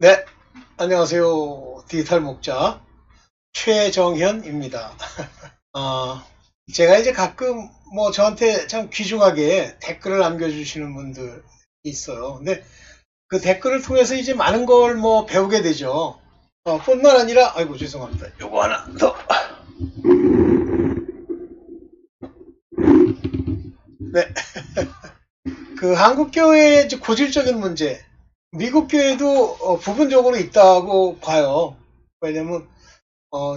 네, 안녕하세요. 디지털 목자 최정현입니다. 어, 제가 이제 가끔 저한테 참 귀중하게 댓글을 남겨주시는 분들 있어요. 근데 그 댓글을 통해서 이제 많은 걸 배우게 되죠. 뿐만 아니라, 아이고, 죄송합니다. 요거 하나 더. 네. 그 한국 교회의 이제 고질적인 문제, 미국 교회도 부분적으로 있다고 봐요. 왜냐면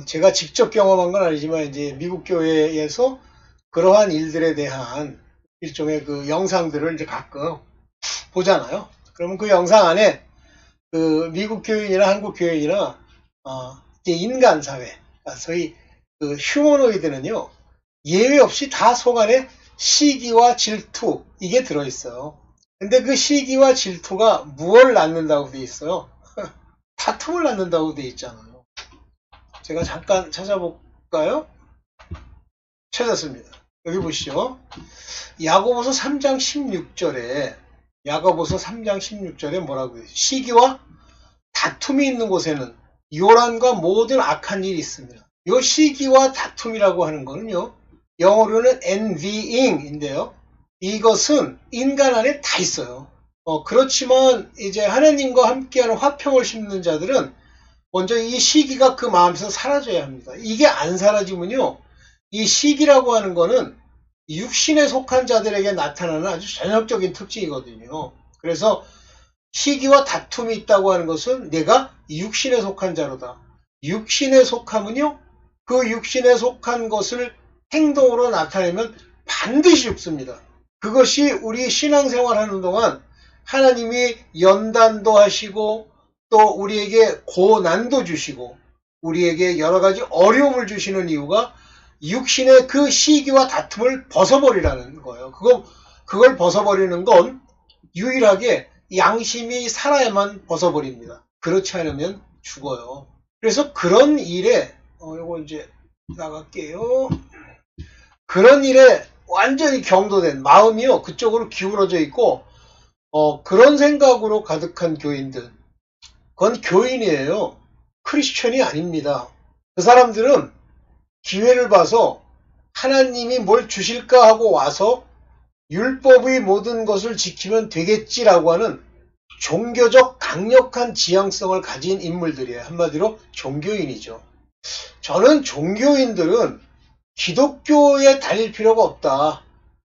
제가 직접 경험한 건 아니지만 이제 미국 교회에서 그러한 일들에 대한 일종의 그 영상들을 이제 가끔 보잖아요. 그러면 그 영상 안에 그 미국 교인이나 한국 교인이나 이제 인간 사회, 소위 그 휴머노이드는요, 예외 없이 다 속 안에 시기와 질투 이게 들어있어요. 근데 그 시기와 질투가 무엇을 낳는다고 돼 있어요? 다툼을 낳는다고 돼 있잖아요. 제가 잠깐 찾아볼까요? 찾았습니다. 여기 보시죠. 야고보서 3장 16절에 야고보서 3장 16절에 뭐라고 해요? 시기와 다툼이 있는 곳에는 요란과 모든 악한 일이 있습니다. 요 시기와 다툼이라고 하는 거는요. 영어로는 envying인데요. 이것은 인간 안에 다 있어요. 그렇지만 이제 하나님과 함께하는 화평을 심는 자들은 먼저 이 시기가 그 마음에서 사라져야 합니다. 이게 안 사라지면요. 이 시기라고 하는 거는 육신에 속한 자들에게 나타나는 아주 전형적인 특징이거든요. 그래서 시기와 다툼이 있다고 하는 것은 내가 육신에 속한 자로다. 육신에 속함은요. 그 육신에 속한 것을 행동으로 나타내면 반드시 죽습니다. 그것이 우리 신앙생활 하는 동안 하나님이 연단도 하시고 또 우리에게 고난도 주시고 우리에게 여러 가지 어려움을 주시는 이유가 육신의 그 시기와 다툼을 벗어버리라는 거예요. 그걸 벗어버리는 건 유일하게 양심이 살아야만 벗어버립니다. 그렇지 않으면 죽어요. 그래서 그런 일에, 요거 이제 나갈게요. 그런 일에 완전히 경도된 마음이요. 그쪽으로 기울어져 있고, 그런 생각으로 가득한 교인들. 그건 교인이에요. 크리스천이 아닙니다. 그 사람들은 기회를 봐서 하나님이 뭘 주실까 하고 와서 율법의 모든 것을 지키면 되겠지라고 하는 종교적 강력한 지향성을 가진 인물들이에요. 한마디로 종교인이죠. 저는 종교인들은 기독교에 다닐 필요가 없다.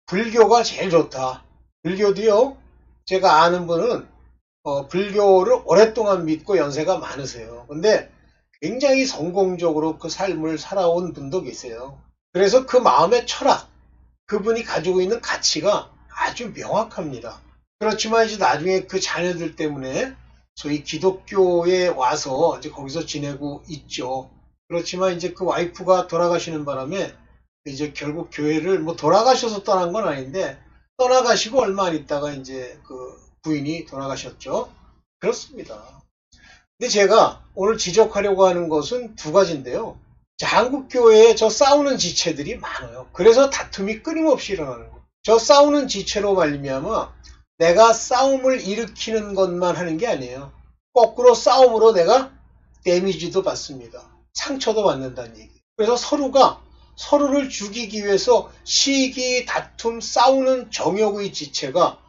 불교가 제일 좋다. 불교도요. 제가 아는 분은 불교를 오랫동안 믿고 연세가 많으세요. 근데 굉장히 성공적으로 그 삶을 살아온 분도 계세요. 그래서 그 마음의 철학, 그분이 가지고 있는 가치가 아주 명확합니다. 그렇지만 이제 나중에 그 자녀들 때문에 소위 기독교에 와서 이제 거기서 지내고 있죠. 그렇지만 이제 그 와이프가 돌아가시는 바람에 이제 결국 교회를 돌아가셔서 떠난 건 아닌데 떠나가시고 얼마 안 있다가 이제 그 부인이 돌아가셨죠. 그렇습니다. 근데 제가 오늘 지적하려고 하는 것은 두 가지인데요. 한국 교회에 저 싸우는 지체들이 많아요. 그래서 다툼이 끊임없이 일어나는 거예요. 저 싸우는 지체로 말미암아 내가 싸움을 일으키는 것만 하는 게 아니에요. 거꾸로 싸움으로 내가 데미지도 받습니다. 상처도 받는다는 얘기. 그래서 서로가 서로를 죽이기 위해서 시기, 다툼, 싸우는 정욕의 지체가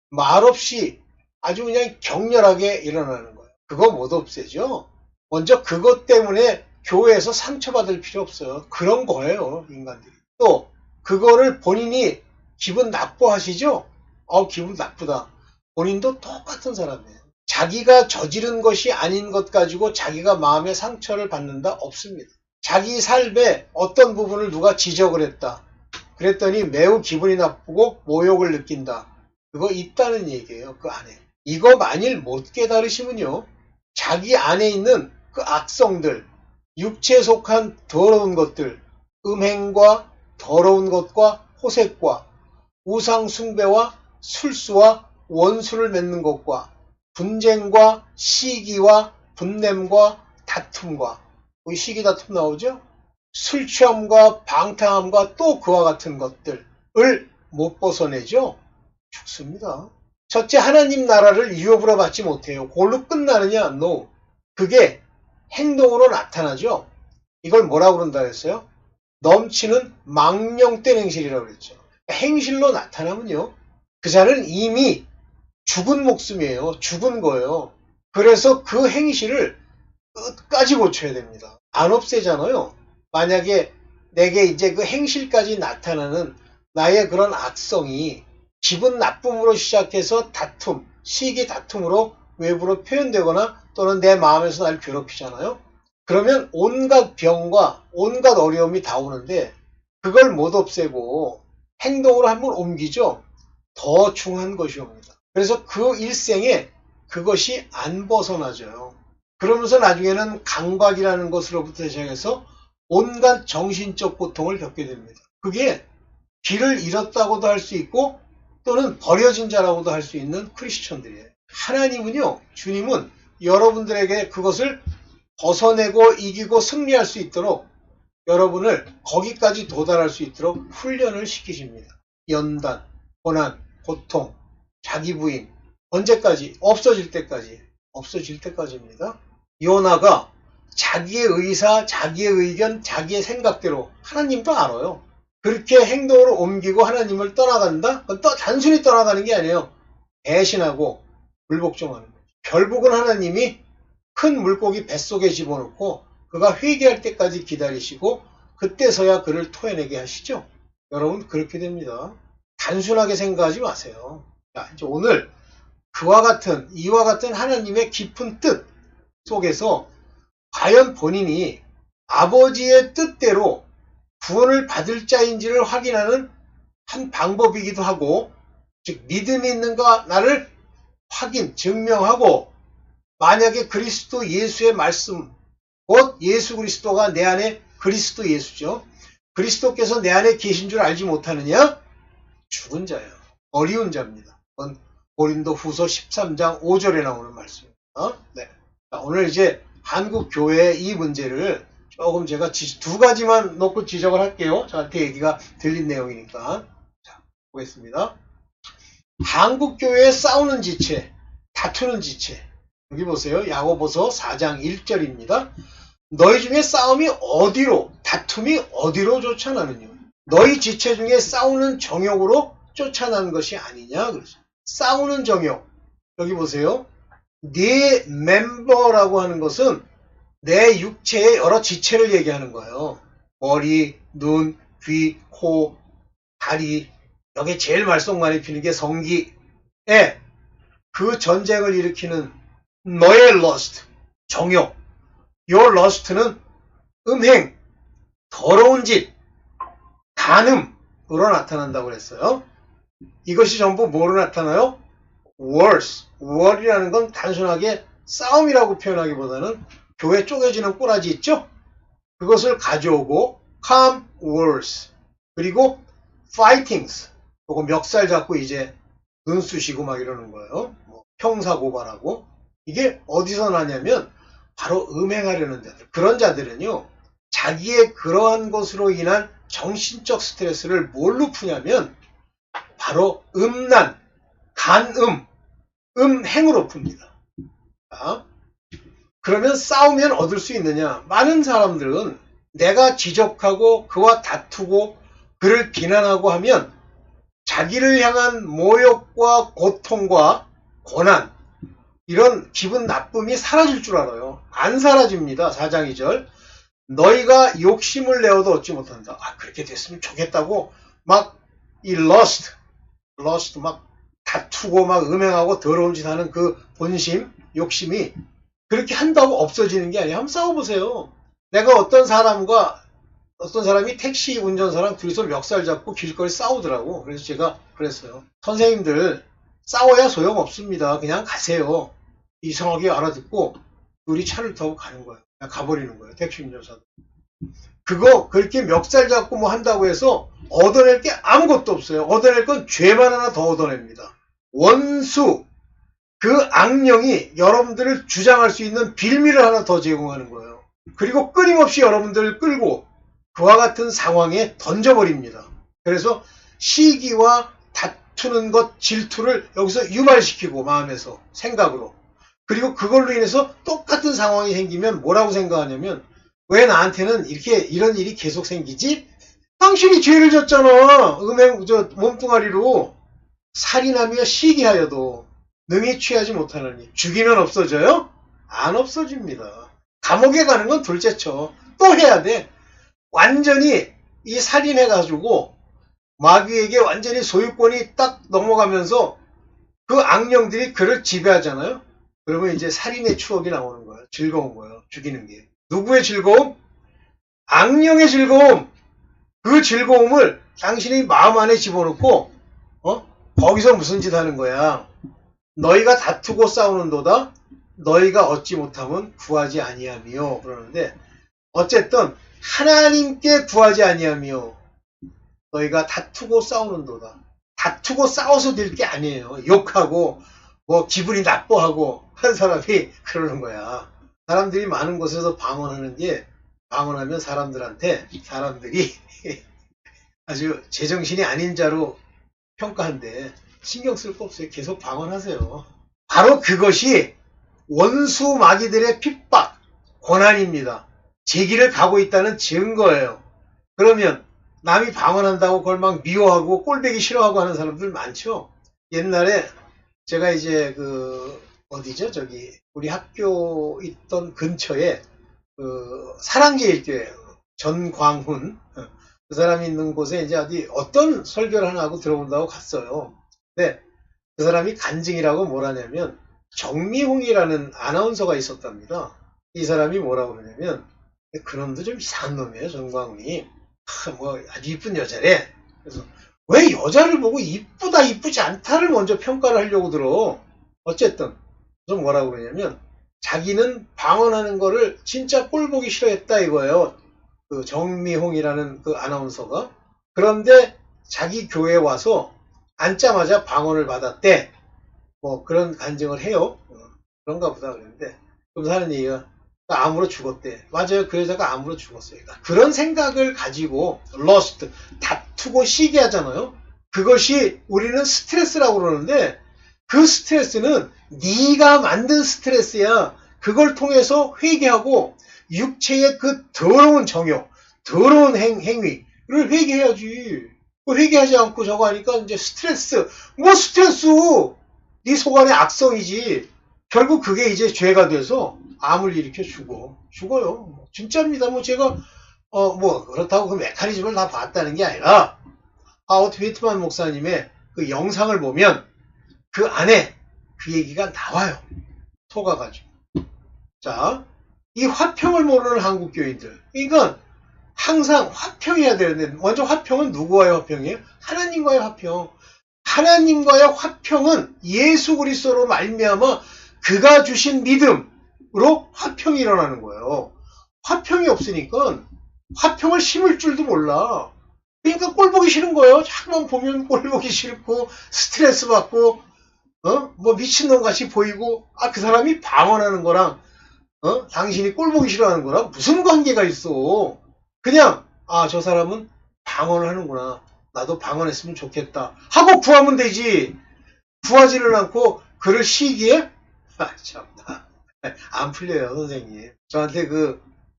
말없이 아주 그냥 격렬하게 일어나는 거예요. 그거 못 없애죠. 먼저 그것 때문에 교회에서 상처받을 필요 없어요. 그런 거예요, 인간들이. 또 그거를 본인이 기분 나빠하시죠? 기분 나쁘다. 본인도 똑같은 사람이에요. 자기가 저지른 것이 아닌 것 가지고 자기가 마음의 상처를 받는다? 없습니다. 자기 삶의 어떤 부분을 누가 지적을 했다. 그랬더니 매우 기분이 나쁘고 모욕을 느낀다. 그거 있다는 얘기예요. 그 안에. 이거 만일 못 깨달으시면요. 자기 안에 있는 그 악성들, 육체에 속한 더러운 것들, 음행과 더러운 것과 호색과 우상 숭배와 술수와 원수를 맺는 것과 분쟁과 시기와 분냄과 다툼과 시기 다툼 나오죠? 술 취함과 방탕함과 또 그와 같은 것들을 못 벗어내죠? 죽습니다. 첫째, 하나님 나라를 유업으로 받지 못해요. 그걸로 끝나느냐? No. 그게 행동으로 나타나죠. 이걸 뭐라고 그런다 했어요? 넘치는 망령된 행실이라고 그랬죠. 행실로 나타나면요, 그 자는 이미 죽은 목숨이에요. 죽은 거예요. 그래서 그 행실을 끝까지 고쳐야 됩니다. 안 없애잖아요. 만약에 내게 이제 그 행실까지 나타나는 나의 그런 악성이 기분 나쁨으로 시작해서 다툼, 시기 다툼으로 외부로 표현되거나 또는 내 마음에서 날 괴롭히잖아요. 그러면 온갖 병과 온갖 어려움이 다 오는데 그걸 못 없애고 행동으로 한번 옮기죠. 더 중한 것이 옵니다. 그래서 그 일생에 그것이 안 벗어나져요. 그러면서 나중에는 강박이라는 것으로부터 시작해서 온갖 정신적 고통을 겪게 됩니다. 그게 길을 잃었다고도 할 수 있고 또는 버려진 자라고도 할 수 있는 크리스천들이에요. 하나님은요, 주님은 여러분들에게 그것을 벗어내고 이기고 승리할 수 있도록 여러분을 거기까지 도달할 수 있도록 훈련을 시키십니다. 연단, 고난, 고통, 자기 부인, 언제까지? 없어질 때까지. 없어질 때까지입니다. 요나가 자기의 의사, 자기의 의견, 자기의 생각대로 하나님도 알아요. 그렇게 행동으로 옮기고 하나님을 떠나간다? 그건 단순히 떠나가는 게 아니에요. 배신하고 불복종하는 거죠. 결국은 하나님이 큰 물고기 뱃속에 집어넣고 그가 회개할 때까지 기다리시고 그때서야 그를 토해내게 하시죠. 여러분, 그렇게 됩니다. 단순하게 생각하지 마세요. 자, 이제 오늘 이와 같은 하나님의 깊은 뜻 속에서 과연 본인이 아버지의 뜻대로 구원을 받을 자인지를 확인하는 한 방법이기도 하고, 즉 믿음이 있는가 나를 증명하고, 만약에 그리스도 예수의 말씀, 곧 예수 그리스도가 내 안에, 그리스도 예수죠. 그리스도께서 내 안에 계신 줄 알지 못하느냐? 죽은 자예요. 어리운 자입니다. 그건 고린도 후서 13장 5절에 나오는 말씀입니다. 네. 자, 오늘 이제 한국 교회의 이 문제를 조금 제가 두 가지만 놓고 지적을 할게요. 저한테 얘기가 들린 내용이니까. 자, 보겠습니다. 한국 교회에 싸우는 지체, 다투는 지체. 여기 보세요. 야고보서 4장 1절입니다. 너희 중에 다툼이 어디로 쫓아나느냐? 너희 지체 중에 싸우는 정욕으로 쫓아나는 것이 아니냐? 그러죠. 싸우는 정욕. 여기 보세요. 네 멤버라고 하는 것은 내 육체의 여러 지체를 얘기하는 거예요. 머리, 눈, 귀, 코, 다리. 여기 제일 말썽 많이 피는 게 성기. 그 전쟁을 일으키는 너의 러스트, 정욕. 요 러스트는 음행, 더러운 짓, 간음으로 나타난다고 그랬어요. 이것이 전부 뭐로 나타나요? 월이라는 건 단순하게 싸움이라고 표현하기보다는 교회 쪼개지는 꼬라지 있죠? 그것을 가져오고 come wars, 그리고 fightings, 그거 멱살 잡고 이제 눈 쑤시고 막 이러는 거예요. 형사 고발하고. 이게 어디서 나냐면 바로 음행하려는 자들. 그런 자들은요, 자기의 그러한 것으로 인한 정신적 스트레스를 뭘로 푸냐면 바로 음란, 음행으로 풉니다. 자, 그러면 싸우면 얻을 수 있느냐? 많은 사람들은 내가 지적하고 그와 다투고 그를 비난하고 하면 자기를 향한 모욕과 고통과 고난, 이런 기분 나쁨이 사라질 줄 알아요. 안 사라집니다. 4장 2절. 너희가 욕심을 내어도 얻지 못한다. 그렇게 됐으면 좋겠다고 막 이 러스트 막 다투고 막 음행하고 더러운 짓 하는 그 본심, 욕심이 그렇게 한다고 없어지는 게 아니에요. 한번 싸워보세요. 내가 어떤 사람이 택시 운전사랑 둘이서 멱살 잡고 길거리 싸우더라고. 그래서 제가 그랬어요. 선생님들, 싸워야 소용없습니다. 그냥 가세요. 이상하게 알아듣고 둘이 차를 타고 가는 거예요. 그냥 가버리는 거예요. 택시 운전사도. 그거 그렇게 멱살 잡고 뭐 한다고 해서 얻어낼 게 아무것도 없어요. 얻어낼 건 죄만 하나 더 얻어냅니다. 원수, 그 악령이 여러분들을 주장할 수 있는 빌미를 하나 더 제공하는 거예요. 그리고 끊임없이 여러분들을 끌고 그와 같은 상황에 던져버립니다. 그래서 시기와 다투는 것, 질투를 여기서 유발시키고 마음에서, 생각으로. 그리고 그걸로 인해서 똑같은 상황이 생기면 뭐라고 생각하냐면 왜 나한테는 이렇게 이런 일이 계속 생기지? 당신이 죄를 졌잖아. 몸뚱아리로. 살인하며 시기하여도 능히 취하지 못하느니 죽이면 없어져요? 안 없어집니다. 감옥에 가는 건 둘째쳐. 또 해야 돼. 완전히 이 살인해가지고 마귀에게 완전히 소유권이 딱 넘어가면서 그 악령들이 그를 지배하잖아요. 그러면 이제 살인의 추억이 나오는 거예요. 즐거운 거예요. 죽이는 게. 누구의 즐거움? 악령의 즐거움. 그 즐거움을 당신이 마음 안에 집어넣고 거기서 무슨 짓 하는 거야. 너희가 다투고 싸우는도다. 너희가 얻지 못하면 구하지 아니하며 그러는데 어쨌든 하나님께 구하지 아니하며 너희가 다투고 싸우는도다. 다투고 싸워서 될 게 아니에요. 욕하고 뭐 기분이 나빠하고 한 사람이 그러는 거야. 사람들이 많은 곳에서 방언하는 게 방언하면 사람들이 아주 제정신이 아닌 자로 평가한데 신경 쓸 거 없어요. 계속 방언하세요. 바로 그것이 원수 마귀들의 핍박, 고난입니다. 제 길을 가고 있다는 증거예요. 그러면 남이 방언한다고 그걸 막 미워하고 꼴배기 싫어하고 하는 사람들 많죠. 옛날에 제가 이제 어디죠? 우리 학교 있던 근처에 사랑제일교회 전광훈 그 사람이 있는 곳에 이제 어떤 설교를 하나 하고 들어본다고 갔어요. 근데 그 사람이 간증이라고 뭐라냐면 정미홍이라는 아나운서가 있었답니다. 이 사람이 뭐라고 그러냐면 그놈도 좀 이상한 놈이에요. 전광훈이. 뭐 아주 이쁜 여자래. 그래서 왜 여자를 보고 이쁘다 이쁘지 않다를 먼저 평가를 하려고 들어. 어쨌든 그래서 뭐라고 그러냐면 자기는 방언하는 거를 진짜 꼴 보기 싫어했다 이거예요. 그 정미홍이라는 그 아나운서가. 그런데 자기 교회에 와서 앉자마자 방언을 받았대. 뭐 그런 간증을 해요. 그런가 보다 그랬는데 그러면서 하는 얘기가 암으로 죽었대. 맞아요. 그 여자가 암으로 죽었어요. 그런 생각을 가지고 lost, 다투고 시기하잖아요. 그것이 우리는 스트레스라고 그러는데 그 스트레스는 네가 만든 스트레스야. 그걸 통해서 회개하고 육체의 그 더러운 정욕, 더러운 행위를 회개해야지. 회개하지 않고 저거 하니까 이제 스트레스. 뭐 스트레스? 네 속안의 악성이지. 결국 그게 이제 죄가 돼서 암을 일으켜 죽어요. 진짜입니다. 뭐 제가 뭐 그렇다고 그 메커니즘을 다 봤다는 게 아니라 하워드 휘트만 목사님의 그 영상을 보면 그 안에 그 얘기가 나와요. 속아가지고. 자, 이 화평을 모르는 한국 교인들. 그러니까 항상 화평해야 되는데 먼저 화평은 누구와의 화평이에요? 하나님과의 화평. 하나님과의 화평은 예수 그리스도로 말미암아 그가 주신 믿음으로 화평이 일어나는 거예요. 화평이 없으니까 화평을 심을 줄도 몰라. 그러니까 꼴 보기 싫은 거예요. 자꾸만 보면 꼴 보기 싫고 스트레스 받고 뭐 미친놈 같이 보이고 그 사람이 방언하는 거랑 당신이 꼴 보기 싫어하는 거랑 무슨 관계가 있어. 그냥 저 사람은 방언을 하는구나. 나도 방언했으면 좋겠다 하고 구하면 되지. 구하지를 않고 그를 시기에 참나 안 풀려요. 선생님 저한테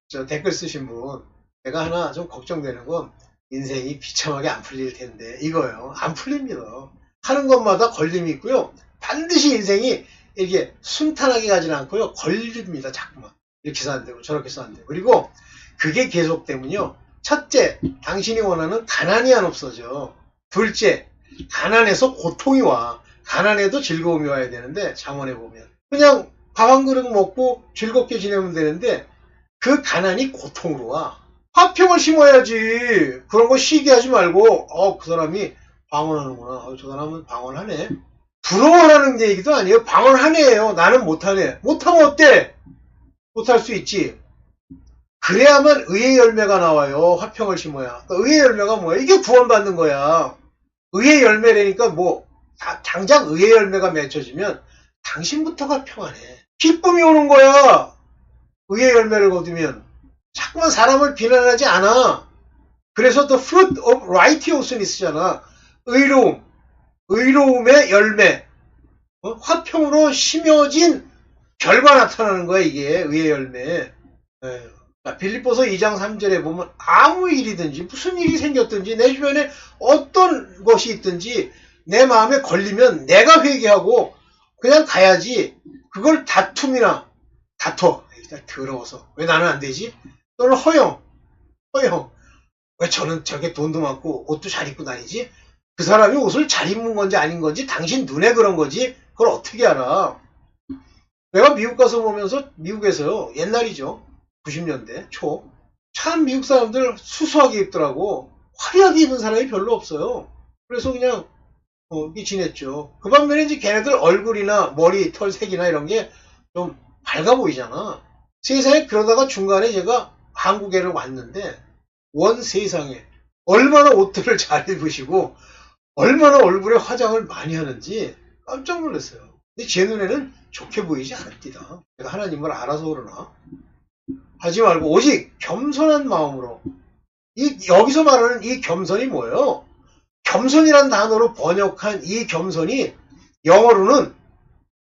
저 댓글 쓰신 분 제가 하나 좀 걱정되는 건 인생이 비참하게 안 풀릴 텐데 이거예요. 안 풀립니다. 하는 것마다 걸림이 있고요. 반드시 인생이 이게 순탄하게 가지는 않고요. 걸립니다. 자꾸만 이렇게 해서 안 되고 저렇게 해서 안 되고. 그리고 그게 계속되면요. 첫째, 당신이 원하는 가난이 안 없어져. 둘째, 가난해서 고통이 와. 가난해도 즐거움이 와야 되는데 잠언에 보면 그냥 밥 한 그릇 먹고 즐겁게 지내면 되는데 그 가난이 고통으로 와. 화평을 심어야지. 그런 거 시기하지 말고 그 사람이 방언하는구나. 저 사람은 방언하네. 부러워하는 얘기도 아니에요. 방언하네요. 나는 못하네. 못하면 어때? 못할 수 있지. 그래야만 의의 열매가 나와요. 화평을 심어야. 그러니까 의의 열매가 뭐야? 이게 구원받는 거야. 의의 열매라니까 뭐 당장 의의 열매가 맺혀지면 당신부터가 평안해. 기쁨이 오는 거야. 의의 열매를 거두면 자꾸만 사람을 비난하지 않아. 그래서 the fruit of righteousness잖아. 의로움. 의로움의 열매, 화평으로 심어진 결과 나타나는 거야, 이게 의의 열매. 예. 빌립보서 2장 3절에 보면 아무 일이든지 무슨 일이 생겼든지 내 주변에 어떤 것이 있든지 내 마음에 걸리면 내가 회개하고 그냥 가야지, 그걸 다툼이나 다퉈. 더러워서 왜 나는 안 되지? 또는 허영. 왜 저는 저렇게 돈도 많고 옷도 잘 입고 다니지? 그 사람이 옷을 잘 입는 건지 아닌 건지 당신 눈에 그런 거지 그걸 어떻게 알아? 내가 미국 가서 보면서, 미국에서요, 옛날이죠, 90년대 초, 참 미국 사람들 수수하게 입더라고. 화려하게 입은 사람이 별로 없어요. 그래서 그냥 이렇게 지냈죠. 그 반면에 이제 걔네들 얼굴이나 머리 털 색이나 이런 게 좀 밝아 보이잖아. 세상에. 그러다가 중간에 제가 한국에를 왔는데, 원 세상에 얼마나 옷들을 잘 입으시고 얼마나 얼굴에 화장을 많이 하는지 깜짝 놀랐어요. 근데 제 눈에는 좋게 보이지 않았디다. 내가 하나님을 알아서 그러나. 하지 말고 오직 겸손한 마음으로. 여기서 말하는 이 겸손이 뭐예요? 겸손이란 단어로 번역한 이 겸손이 영어로는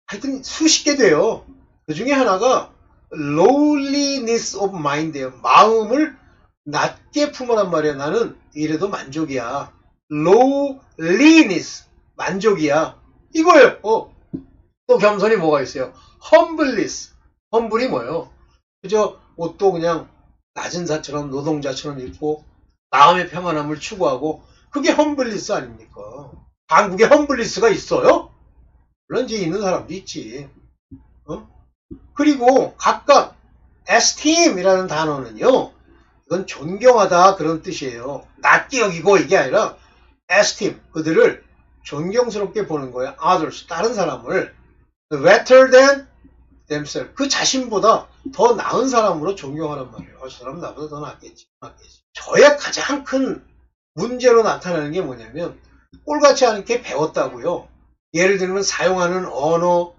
하여튼 수십 개 돼요. 그 중에 하나가 lowliness of mind예요. 마음을 낮게 품으란 말이야. 나는 이래도 만족이야. lowliness, 만족이야. 이거예요. 또 겸손이 뭐가 있어요? humbleness. humble이 뭐예요? 그저 옷도 그냥 낮은 자처럼, 노동자처럼 입고 마음의 평안함을 추구하고, 그게 humbleness 아닙니까? 한국에 humbleness가 있어요? 물론 이제 있는 사람도 있지. 그리고 각각 esteem이라는 단어는요, 이건 존경하다 그런 뜻이에요. 낮게 여기고 이게 아니라 esteem, 그들을 존경스럽게 보는 거예요. others, 다른 사람을 better than themselves, 그 자신보다 더 나은 사람으로 존경하란 말이에요. 저 사람은 나보다 더 낫겠지. 저의 가장 큰 문제로 나타나는 게 뭐냐면, 꼴같지 않게 배웠다고요. 예를 들면 사용하는 언어,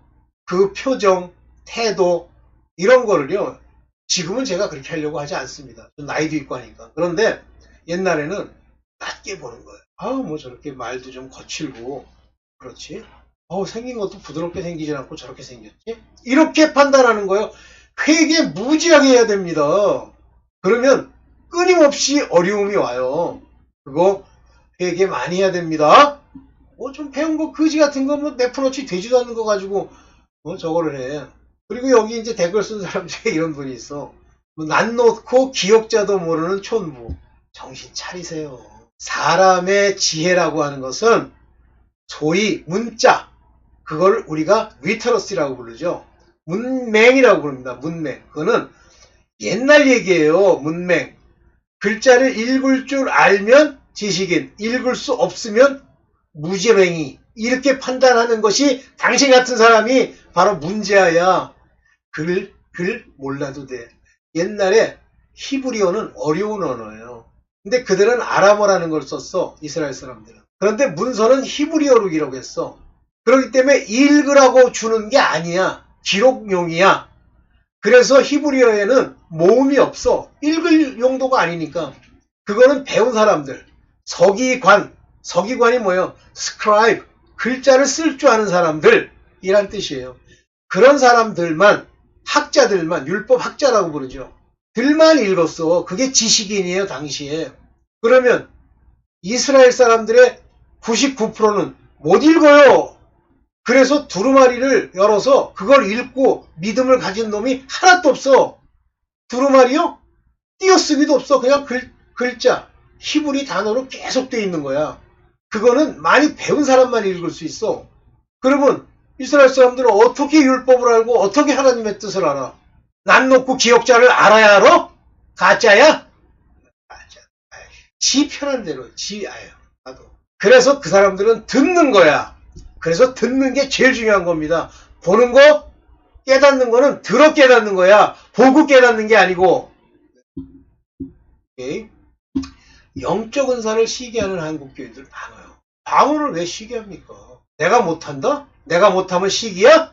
그 표정, 태도, 이런 거를요, 지금은 제가 그렇게 하려고 하지 않습니다. 나이도 있고 하니까. 그런데 옛날에는 낮게 보는 거예요. 뭐 저렇게 말도 좀 거칠고 그렇지, 생긴 것도 부드럽게 생기지 않고 저렇게 생겼지, 이렇게 판단하는 거예요. 회개 무지하게 해야 됩니다. 그러면 끊임없이 어려움이 와요. 그거 회개 많이 해야 됩니다. 좀 배운 거 거지 같은 거 내포놓지 되지도 않는 거 가지고 저거를 해. 그리고 여기 이제 댓글 쓴 사람 중에 이런 분이 있어. 난 놓고 기억자도 모르는 촌부. 정신 차리세요. 사람의 지혜라고 하는 것은 소위 문자, 그걸 우리가 리터러시라고 부르죠. 문맹이라고 부릅니다. 문맹. 그거는 옛날 얘기예요. 문맹. 글자를 읽을 줄 알면 지식인, 읽을 수 없으면 무지랭이, 이렇게 판단하는 것이 당신 같은 사람이 바로 문제아야. 글 몰라도 돼. 옛날에 히브리어는 어려운 언어예요. 근데 그들은 아람어라는 걸 썼어, 이스라엘 사람들은. 그런데 문서는 히브리어로 기록했어. 그렇기 때문에 읽으라고 주는 게 아니야. 기록용이야. 그래서 히브리어에는 모음이 없어. 읽을 용도가 아니니까. 그거는 배운 사람들, 서기관이 뭐예요? 스크라이브, 글자를 쓸 줄 아는 사람들이란 뜻이에요. 그런 사람들만, 학자들만, 율법 학자라고 부르죠. 들만 읽었어. 그게 지식인이에요, 당시에. 그러면 이스라엘 사람들의 99%는 못 읽어요. 그래서 두루마리를 열어서 그걸 읽고 믿음을 가진 놈이 하나도 없어. 두루마리요? 띄어쓰기도 없어. 그냥 글자, 히브리 단어로 계속 돼 있는 거야. 그거는 많이 배운 사람만 읽을 수 있어. 그러면 이스라엘 사람들은 어떻게 율법을 알고 어떻게 하나님의 뜻을 알아? 난 놓고 기억자를 알아야 알아? 가짜야? 가짜. 지 편한 대로, 나도. 그래서 그 사람들은 듣는 거야. 그래서 듣는 게 제일 중요한 겁니다. 보는 거, 깨닫는 거는 들어 깨닫는 거야. 보고 깨닫는 게 아니고. 오케이? 영적 은사를 시기하는 한국교회들 많아요. 방언을 왜 시기합니까? 내가 못한다? 내가 못하면 시기야?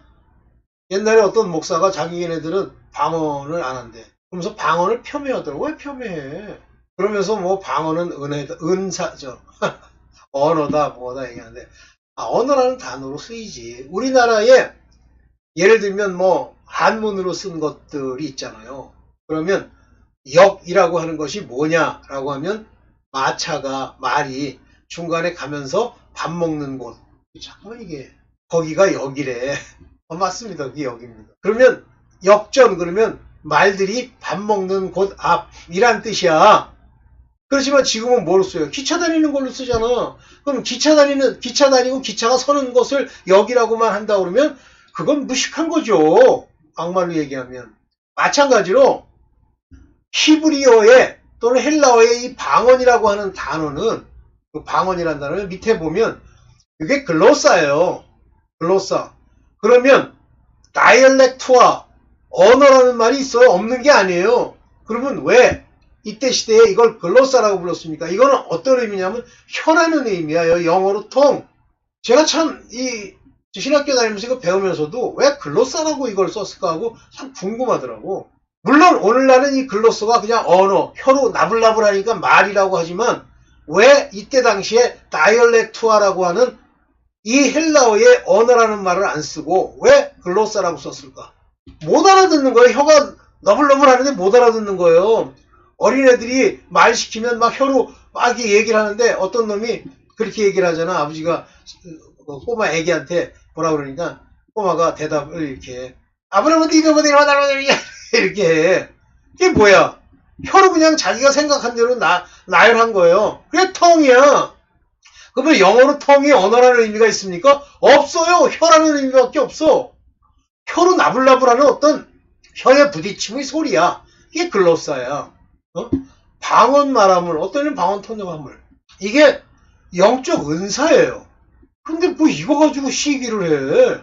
옛날에 어떤 목사가 자기네들은 방언을 안 한대. 그러면서 방언을 폄훼하더라고. 왜 폄훼해? 그러면서 방언은 은사죠. 언어다, 뭐다 얘기하는데, 언어라는 단어로 쓰이지. 우리나라에 예를 들면 뭐 한문으로 쓴 것들이 있잖아요. 그러면 역이라고 하는 것이 뭐냐라고 하면 마차가 말이 중간에 가면서 밥 먹는 곳. 잠깐만 이게 거기가 역이래. 맞습니다. 그게 역입니다. 그러면 역전 그러면 말들이 밥 먹는 곳 앞이란 뜻이야. 그렇지만 지금은 뭐로 써요? 기차 다니는 걸로 쓰잖아. 그럼 기차 다니고 기차가 서는 것을 역이라고만 한다 그러면 그건 무식한 거죠. 악말로 얘기하면. 마찬가지로 히브리어의 또는 헬라어의 이 방언이라고 하는 단어는 그 방언이라는 단어는 밑에 보면 이게 글로사예요. 글로사. 그러면 다이얼렉트와 언어라는 말이 있어요? 없는 게 아니에요. 그러면 왜 이때 시대에 이걸 글로사라고 불렀습니까? 이거는 어떤 의미냐면 혀라는 의미예요. 영어로 통. 제가 참 이 신학교 다니면서 이거 배우면서도 왜 글로사라고 이걸 썼을까 하고 참 궁금하더라고. 물론 오늘날은 이 글로서가 그냥 언어, 혀로 나불나불하니까 말이라고 하지만 왜 이때 당시에 다이얼렉투아라고 하는 이 헬라어의 언어라는 말을 안 쓰고 왜 글로사라고 썼을까? 못 알아듣는 거예요. 혀가 너불너불하는데 못 알아듣는 거예요. 어린애들이 말 시키면 막 혀로 막 얘기를 하는데 어떤 놈이 그렇게 얘기를 하잖아. 아버지가 꼬마 애기한테 뭐라 그러니까 꼬마가 대답을 이렇게 아브라함한테 이렇게 해. 이게 뭐야? 혀로 그냥 자기가 생각한 대로 나열한 거예요. 그게 텅이야. 그러면 영어로 텅이 언어라는 의미가 있습니까? 없어요. 혀라는 의미밖에 없어. 혀로 나불나불하는 어떤 혀에 부딪힘의 소리야. 이게 글로사야. 방언 말함을 어떤 방언 통역함을 이게 영적 은사예요. 근데 뭐 이거 가지고 시기를 해.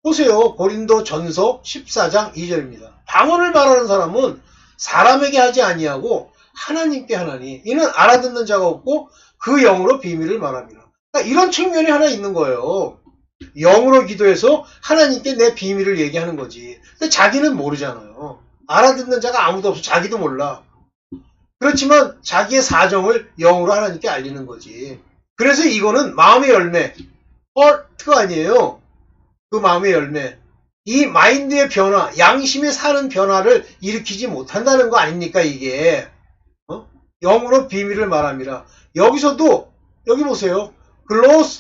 보세요. 고린도 전서 14장 2절입니다. 방언을 말하는 사람은 사람에게 하지 아니하고 하나님께 하나니 이는 알아듣는 자가 없고 그 영으로 비밀을 말합니다. 그러니까 이런 측면이 하나 있는 거예요. 영으로 기도해서 하나님께 내 비밀을 얘기하는 거지. 근데 자기는 모르잖아요. 알아듣는 자가 아무도 없어. 자기도 몰라. 그렇지만 자기의 사정을 영으로 하나님께 알리는 거지. 그래서 이거는 마음의 열매, 헐트가 아니에요. 그 마음의 열매. 이 마인드의 변화, 양심에 사는 변화를 일으키지 못한다는 거 아닙니까, 이게. 영으로 비밀을 말합니다. 여기서도, 여기 보세요.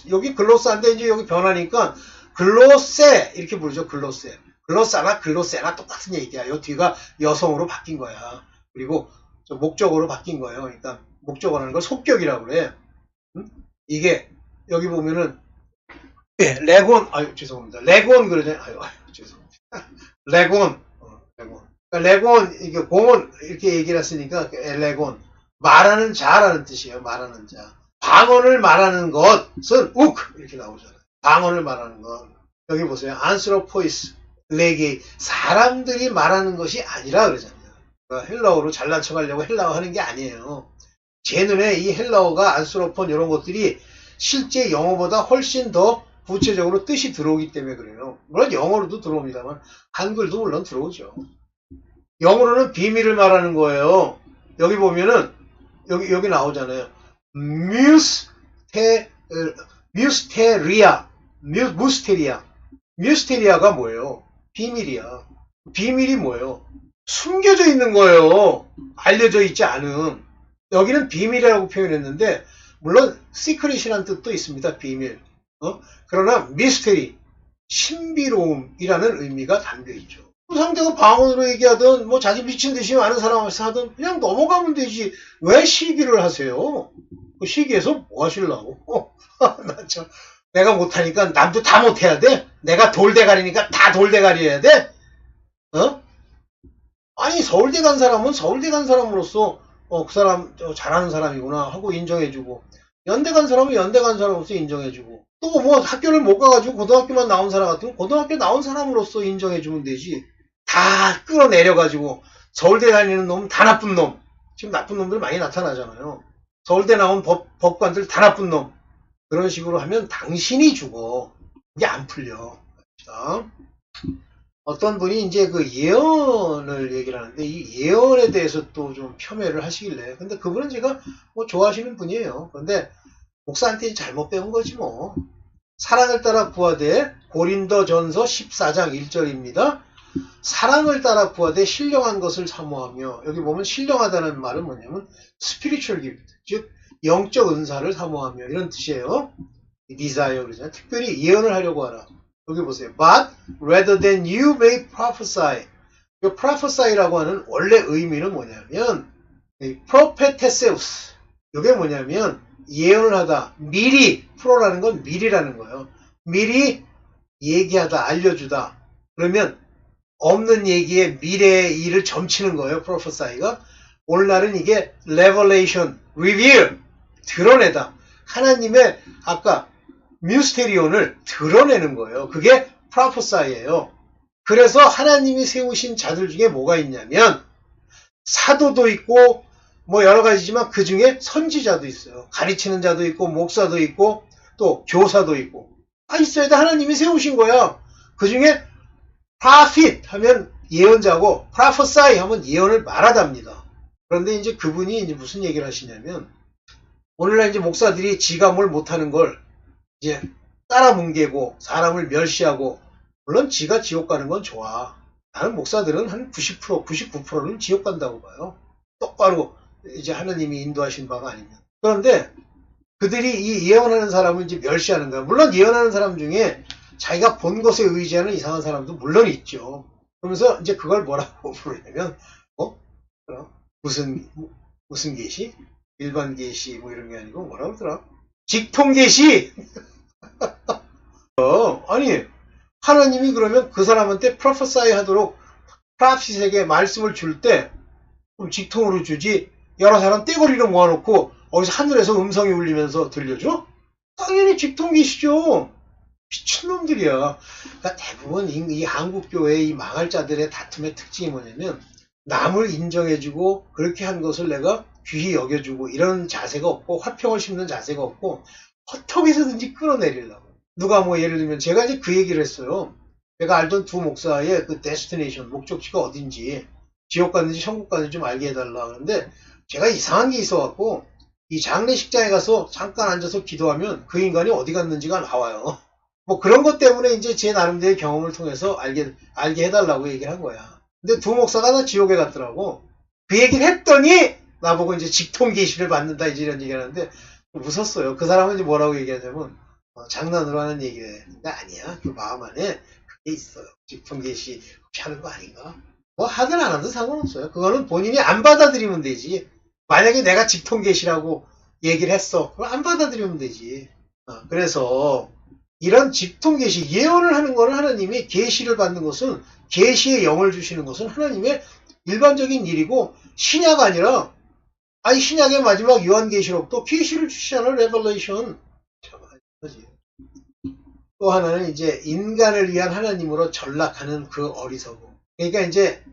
여기 글로스한데 이제 여기 변하니까, 글로세, 이렇게 부르죠, 글로세. 글로사나 글로세나 똑같은 얘기야. 요 뒤가 여성으로 바뀐 거야. 그리고 목적어로 바뀐 거예요. 그러니까, 목적어라는 걸 속격이라고 그래. 이게, 여기 보면은, 예, 레곤, 죄송합니다. 레곤 그러잖아요. 죄송합니다. 레곤, 레곤. 그러니까 레곤, 이게 공원, 이렇게 얘기를 했으니까, 레곤. 말하는 자라는 뜻이에요. 말하는 자. 방언을 말하는 것은, 이렇게 나오잖아요. 방언을 말하는 것. 여기 보세요. 안스로포이스, 레게. 사람들이 말하는 것이 아니라 그러잖아요. 그러니까 헬라어로 잘난 척 하려고 헬라어 하는 게 아니에요. 제 눈에 이 헬라어가 안스로폰 이런 것들이 실제 영어보다 훨씬 더 구체적으로 뜻이 들어오기 때문에 그래요. 물론 영어로도 들어옵니다만 한글도 물론 들어오죠. 영어로는 비밀을 말하는 거예요. 여기 보면은 여기 나오잖아요. 뮤스테리아가 뭐예요? 비밀이야. 비밀이 뭐예요? 숨겨져 있는 거예요. 알려져 있지 않음. 여기는 비밀이라고 표현했는데 물론 시크릿이라는 뜻도 있습니다. 비밀. 그러나 미스테리, 신비로움이라는 의미가 담겨있죠. 상대가 방언으로 얘기하든 뭐 자기 미친 듯이 많은 사람한테 하든 그냥 넘어가면 되지. 왜 시기를 하세요? 그 시기에서 뭐 하시려고? 나 참, 내가 못하니까 남도 다 못해야 돼? 내가 돌대가리니까 다 돌대가리 해야 돼? 아니 서울대 간 사람은 서울대 간 사람으로서 그 사람 잘하는 사람이구나 하고 인정해주고 연대 간 사람은 연대 간 사람으로서 인정해주고 또 뭐 학교를 못 가가지고 고등학교만 나온 사람 같으면 고등학교 나온 사람으로서 인정해주면 되지. 다 끌어내려가지고 서울대 다니는 놈은 다 나쁜 놈. 지금 나쁜 놈들 많이 나타나잖아요. 서울대 나온 법관들 다 나쁜 놈. 그런 식으로 하면 당신이 죽어. 이게 안 풀려. 어떤 분이 이제 그 예언을 얘기를 하는데 이 예언에 대해서 또 좀 폄훼를 하시길래 근데 그분은 제가 뭐 좋아하시는 분이에요. 그런데 목사한테 잘못 배운 거지 뭐. 사랑을 따라 구하되 고린도전서 14장 1절입니다. 사랑을 따라 구하되 신령한 것을 사모하며, 여기 보면 신령하다는 말은 뭐냐면 spiritual gift, 즉 영적 은사를 사모하며 이런 뜻이에요. desire 그러잖아요. 특별히 예언을 하려고 하라. 여기 보세요. But rather than you may prophesy. 이 prophesy라고 하는 원래 의미는 뭐냐면 propheteseus. 이게 뭐냐면 예언을 하다. 미리, 프로라는 건 미리라는 거예요. 미리 얘기하다, 알려주다. 그러면 없는 얘기에 미래의 일을 점치는 거예요. prophesy가. 오늘날은 이게 revelation, reveal, 드러내다. 하나님의 아까 미스테리온을 드러내는 거예요. 그게 prophesy예요. 그래서 하나님이 세우신 자들 중에 뭐가 있냐면 사도도 있고 뭐 여러 가지지만 그 중에 선지자도 있어요. 가르치는 자도 있고 목사도 있고 또 교사도 있고 있어야 돼. 하나님이 세우신 거야. 그 중에 prophet 하면 예언자고 prophesy 하면 예언을 말하답니다. 그런데 이제 그분이 이제 무슨 얘기를 하시냐면 오늘날 이제 목사들이 지가 뭘 못하는 걸 이제 따라 뭉개고 사람을 멸시하고, 물론 지가 지옥 가는 건 좋아. 나는 목사들은 한 90%, 99%는 지옥 간다고 봐요. 똑바로 이제 하나님이 인도하신 바가 아니면. 그런데 그들이 이 예언하는 사람을 이제 멸시하는 거야. 물론 예언하는 사람 중에 자기가 본 것에 의지하는 이상한 사람도 물론 있죠. 그러면서 이제 그걸 뭐라고 부르냐면, 무슨 계시? 일반 계시 뭐 이런 게 아니고 뭐라고 그러더라? 직통 계시! 아니, 하나님이 그러면 그 사람한테 prophesy 하도록 프랍시에게 말씀을 줄 때 그럼 직통으로 주지, 여러 사람 떼거리로 모아놓고 어디서 하늘에서 음성이 울리면서 들려줘? 당연히 직통 계시죠. 미친놈들이야. 그러니까 대부분 이 한국교회의 이 망할 자들의 다툼의 특징이 뭐냐면 남을 인정해주고 그렇게 한 것을 내가 귀히 여겨주고 이런 자세가 없고 화평을 심는 자세가 없고 어떻게 해서든지 끌어내리려고. 누가 뭐 예를 들면 제가 이제 그 얘기를 했어요. 제가 알던 두 목사의 그 데스티네이션, 목적지가 어딘지, 지옥 갔는지 천국 갔는지 좀 알게 해달라 하는데 제가 이상한 게 있어갖고 이 장례식장에 가서 잠깐 앉아서 기도하면 그 인간이 어디 갔는지가 나와요. 뭐 그런 것 때문에 이제 제 나름대로의 경험을 통해서 알게 해달라고 얘기를 한 거야. 근데 두 목사가 다 지옥에 갔더라고. 그 얘기를 했더니 나보고 이제 직통 계시를 받는다 이제 이런 얘기를 하는데 웃었어요. 그 사람은 이제 뭐라고 얘기하냐면 장난으로 하는 얘기를 했는데 아니야. 그 마음 안에 그게 있어요. 직통 계시 하는 거 아닌가? 뭐 하든 안 하든 상관없어요. 그거는 본인이 안 받아들이면 되지. 만약에 내가 직통 계시라고 얘기를 했어. 그럼 안 받아들이면 되지. 그래서 이런 직통 계시, 예언을 하는 거는 하나님이 계시를 받는 것은, 계시의 영을 주시는 것은 하나님의 일반적인 일이고 신약 아니라, 신약의 마지막 요한계시록도 계시를 주시잖아. 레벨레이션. 또 하나는 이제 인간을 위한 하나님으로 전락하는 그 어리석음. 그러니까 이제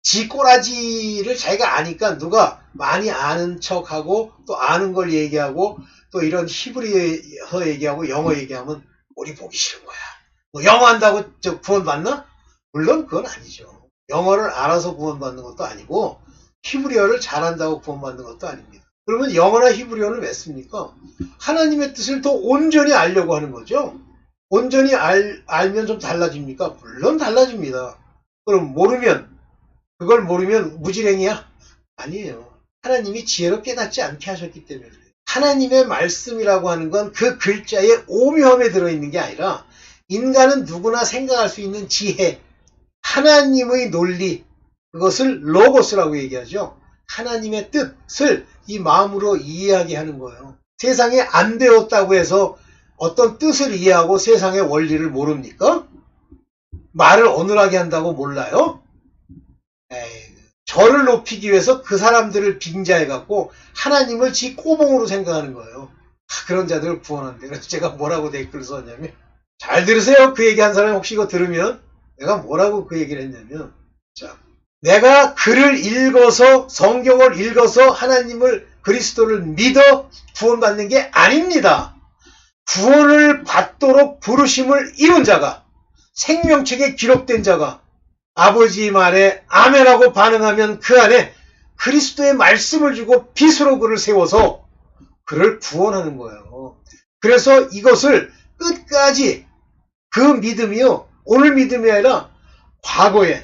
지 꼬라지를 자기가 아니까 누가 많이 아는 척하고 또 아는 걸 얘기하고 또 이런 히브리어 얘기하고 영어 얘기하면 우리 보기 싫은 거야. 뭐 영어 한다고 구원받나? 물론 그건 아니죠. 영어를 알아서 구원받는 것도 아니고 히브리어를 잘한다고 구원받는 것도 아닙니다. 그러면 영어나 히브리어는 왜 씁니까? 하나님의 뜻을 더 온전히 알려고 하는 거죠. 온전히 알면 좀 달라집니까? 물론 달라집니다. 그럼 그걸 모르면 무지랭이야? 아니에요. 하나님이 지혜로 깨닫지 않게 하셨기 때문에 그래요. 하나님의 말씀이라고 하는 건 그 글자의 오묘함에 들어있는 게 아니라 인간은 누구나 생각할 수 있는 지혜, 하나님의 논리, 그것을 로고스라고 얘기하죠. 하나님의 뜻을 이 마음으로 이해하게 하는 거예요. 세상에 안 되었다고 해서 어떤 뜻을 이해하고 세상의 원리를 모릅니까? 말을 어눌하게 한다고 몰라요? 저를 높이기 위해서 그 사람들을 빙자해갖고 하나님을 지 꼬봉으로 생각하는 거예요. 그런 자들을 구원한대. 그래서 제가 뭐라고 댓글을 썼냐면, 잘 들으세요. 그 얘기한 사람이 혹시 이거 들으면 내가 뭐라고 그 얘기를 했냐면, 자, 내가 글을 읽어서 성경을 읽어서 하나님을 그리스도를 믿어 구원받는 게 아닙니다. 구원을 받도록 부르심을 이룬 자가, 생명책에 기록된 자가 아버지 말에 아멘하고 반응하면 그 안에 그리스도의 말씀을 주고 빛으로 그를 세워서 그를 구원하는 거예요. 그래서 이것을 끝까지 그 믿음이요, 오늘 믿음이 아니라 과거에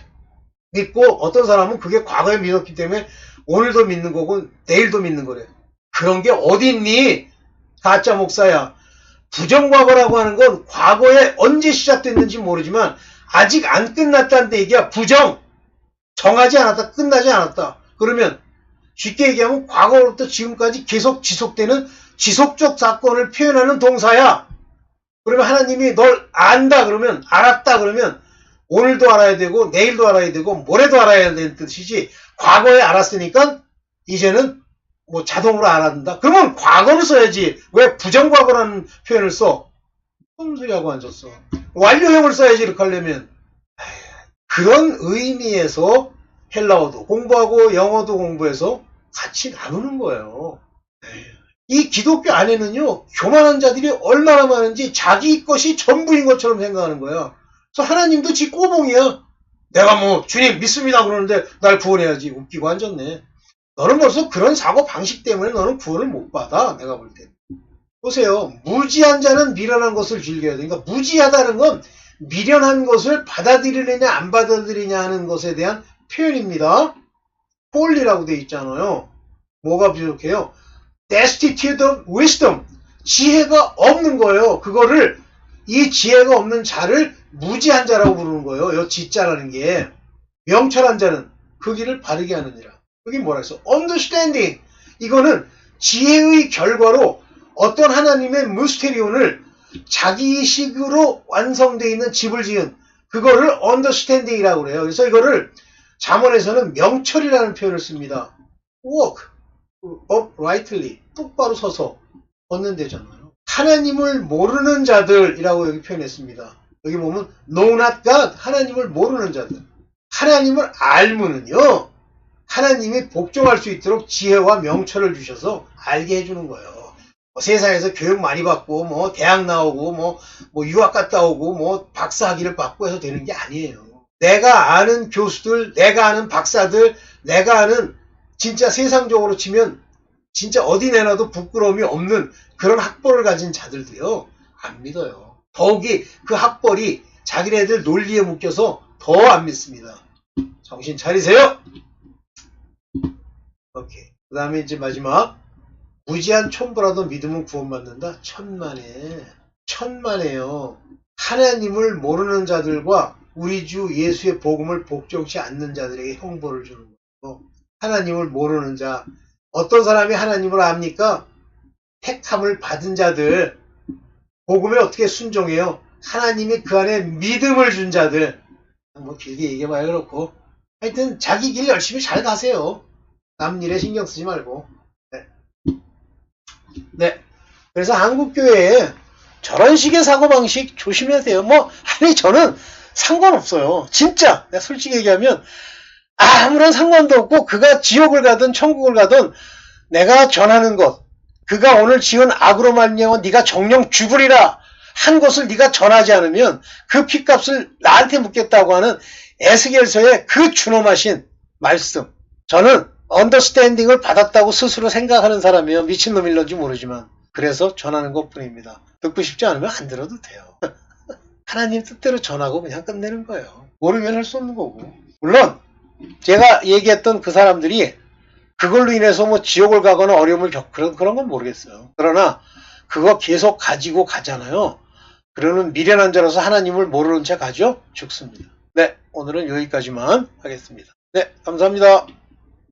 믿고, 어떤 사람은 그게 과거에 믿었기 때문에 오늘도 믿는 거고 내일도 믿는 거래요. 그런 게 어디 있니? 가짜 목사야. 부정과거라고 하는 건 과거에 언제 시작됐는지 모르지만 아직 안 끝났다는 얘기야. 부정. 정하지 않았다. 끝나지 않았다. 그러면 쉽게 얘기하면 과거로부터 지금까지 계속 지속되는 지속적 사건을 표현하는 동사야. 그러면 하나님이 널 안다 그러면, 알았다 그러면 오늘도 알아야 되고 내일도 알아야 되고 모레도 알아야 되는 뜻이지, 과거에 알았으니까 이제는 뭐 자동으로 알아듣는다. 그러면 과거를 써야지. 왜 부정과거라는 표현을 써? 무슨 소리 하고 앉았어. 완료형을 써야지, 이렇게 하려면. 그런 의미에서 헬라어도 공부하고 영어도 공부해서 같이 나누는 거예요. 이 기독교 안에는요, 교만한 자들이 얼마나 많은지 자기 것이 전부인 것처럼 생각하는 거야. 그래서 하나님도 지 꼬봉이야. 내가 뭐 주님 믿습니다 그러는데 날 구원해야지. 웃기고 앉았네. 너는 벌써 그런 사고 방식 때문에 너는 구원을 못 받아. 내가 볼 때. 보세요. 무지한 자는 미련한 것을 즐겨야 돼. 그러니까 무지하다는 건 미련한 것을 받아들이느냐 안 받아들이냐 하는 것에 대한 표현입니다. 홀리라고 돼 있잖아요. 뭐가 부족해요? destitute of wisdom. 지혜가 없는 거예요. 그거를, 이 지혜가 없는 자를 무지한 자라고 부르는 거예요. 이 지자라는 게. 명철한 자는 그 길을 바르게 하느니라. 그게 뭐라 했어? understanding. 이거는 지혜의 결과로 어떤 하나님의 무스테리온을 자기식으로 완성되어 있는 집을 지은, 그거를 understanding이라고 그래요. 그래서 이거를 잠언에서는 명철이라는 표현을 씁니다. walk uprightly. 똑바로 서서 걷는 데잖아요. 하나님을 모르는 자들이라고 여기 표현했습니다. 여기 보면 know not God. 하나님을 모르는 자들. 하나님을 알면은요, 하나님이 복종할 수 있도록 지혜와 명철을 주셔서 알게 해주는 거예요. 세상에서 교육 많이 받고 뭐 대학 나오고 뭐 유학 갔다 오고 뭐 박사학위를 받고 해서 되는 게 아니에요. 내가 아는 교수들, 내가 아는 박사들, 내가 아는 진짜 세상적으로 치면 진짜 어디 내놔도 부끄러움이 없는 그런 학벌을 가진 자들도요, 안 믿어요. 더욱이 그 학벌이 자기네들 논리에 묶여서 더 안 믿습니다. 정신 차리세요. 오케이. 그 다음에 이제 마지막, 무지한 촌부라도 믿으면 구원받는다. 천만에요. 하나님을 모르는 자들과 우리 주 예수의 복음을 복종치 않는 자들에게 형벌을 주는 거예요. 하나님을 모르는 자, 어떤 사람이 하나님을 압니까? 택함을 받은 자들, 복음에 어떻게 순종해요? 하나님이 그 안에 믿음을 준 자들. 뭐 길게 얘기해봐야 그렇고, 하여튼 자기 길 열심히 잘 가세요. 남 일에 신경 쓰지 말고. 네. 그래서 한국교회에 저런 식의 사고방식 조심해야 돼요. 아니, 저는 상관없어요. 진짜. 내가 솔직히 얘기하면 아무런 상관도 없고, 그가 지옥을 가든 천국을 가든 내가 전하는 것, 그가 오늘 지은 악으로 말미암아 네가 정령 죽으리라 한 것을 네가 전하지 않으면 그 핏값을 나한테 묻겠다고 하는 에스겔서의 그 준엄하신 말씀. 저는 언더스탠딩을 받았다고 스스로 생각하는 사람이에요. 미친놈일런지 모르지만. 그래서 전하는 것뿐입니다. 듣고 싶지 않으면 안 들어도 돼요. 하나님 뜻대로 전하고 그냥 끝내는 거예요. 모르면 할 수 없는 거고. 물론 제가 얘기했던 그 사람들이 그걸로 인해서 지옥을 가거나 어려움을 겪는 그런 건 모르겠어요. 그러나 그거 계속 가지고 가잖아요. 그러는 미련한 자라서 하나님을 모르는 채 가죠? 죽습니다. 네, 오늘은 여기까지만 하겠습니다. 네, 감사합니다.